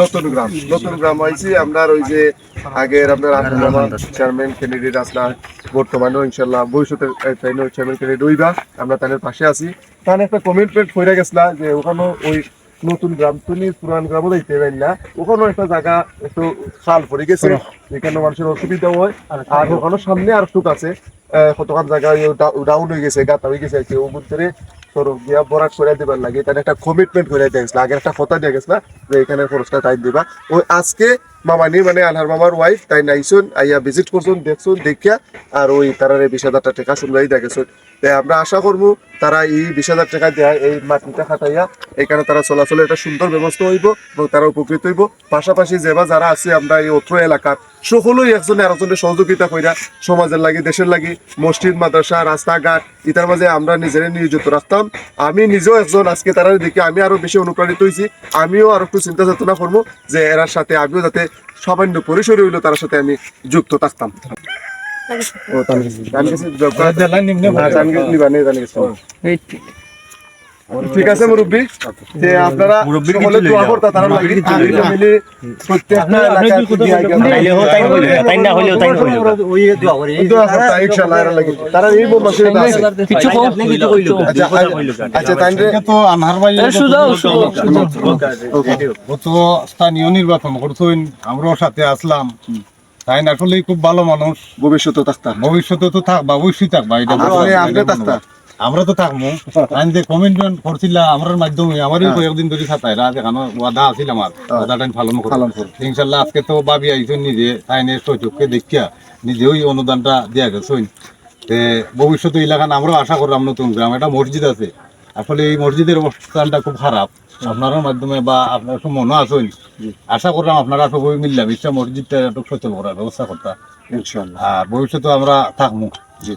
নতুন গ্রাম হয়েছি আমরা ওই যে আগের আপনার চেয়ারম্যান ক্যান্ডিডেট আসলাম বর্তমানে ইনশাল্লাহ ভবিষ্যতে চেয়ারম্যান ক্যান্ডিডেট হইবা আমরা তাদের পাশে আছি তাহলে একটা কমিটমেন্ট করে গেছিলা যে ওখানে ওই নতুন গ্রাম তুমি পুরান গ্রামও দেখতে পাই না ওখানে একটা জায়গা একটু খাল পড়ে গেছে যেখানে মানুষের অসুবিধা হয় আর ওখানে সামনে আর টুক আছে কতক্ষণ জায়গা ডাউন হয়ে গেছে গাতা হয়ে গেছে কেউ বুঝতে সরব দিয়া বরাক করে দিবার লাগে তাহলে একটা কমিটমেন্ট করে দিয়েছিল আগের একটা কথা দিয়ে গেছিল যে এখানে খরচটা তাই দিবা ওই আজকে মামানি মানে আনহার মামার ওয়াইফ তাই নাইছুন আইয়া ভিজিট করছুন দেখছুন দেখিয়া আর ওই তারা 20,000 টাকা শুনলাই দেখেছুন তাই আমরা আশা করবো তারা এই 20,000 টাকা দেয় এই মাটিটা খাটাইয়া এখানে তারা চলাচলের একটা সুন্দর ব্যবস্থা হইব এবং তারা উপকৃত হইব পাশাপাশি যেবা যারা আছে আমরা এই অত্র এলাকার সকলেই একজনে আরেকজনের সহযোগিতা কইরা সমাজের লাগি দেশের লাগি মসজিদ মাদ্রাসা রাস্তাঘাট ইতার মাঝে আমরা নিজেরা নিয়োজিত রাখতাম আমি নিজেও একজন আজকে তারা দেখে আমি আরো বেশি অনুপ্রাণিত হয়েছি আমিও আরো একটু চিন্তা চেতনা করবো যে এরার সাথে আমিও যাতে সামান্য পরিসরে হইলো তার সাথে আমি যুক্ত থাকতাম ঠিক আছে মুরব্বী যে আপনারা সকলে দোয়া করতা তারা লাগি ফ্যামিলি প্রত্যেকটা দোয়া করতা ইনশাআল্লাহ এর লাগি তারা এই বলছে কিছু আচ্ছা তাইলে তো আনহার ভাই তো স্থানীয় নির্বাচন করছেন আমরাও সাথে আসলাম তাই না আসলে খুব ভালো মানুষ ভবিষ্যতে তো থাকবা অবশ্যই থাকবা এটা আমরা তো থাকবো আমি যে কমিটমেন্ট করছিলাম আমরার মাধ্যমে আমারই কয়েকদিন ধরে সাতাই রাত এখানে ওয়াদা আছিল আমার ওয়াদাটা পালন করছি ইনশাল্লাহ আজকে তো ভাবি আইছেন নিজে তাই নিয়ে সচক্ষে দেখিয়া নিজে ওই অনুদানটা দেওয়া গেছেন ভবিষ্যতে এলাকান আমরাও আশা করলাম নতুন গ্রাম একটা মসজিদ আছে আসলে এই মসজিদের অবস্থানটা খুব খারাপ আপনার মাধ্যমে বা আপনার সব মনে আছেন আশা করলাম আপনারা সবাই মিললাম ইচ্ছা মসজিদটা একটু সচল করার ব্যবস্থা করতাম ইনশাআল্লাহ আর ভবিষ্যতে আমরা থাকবো জি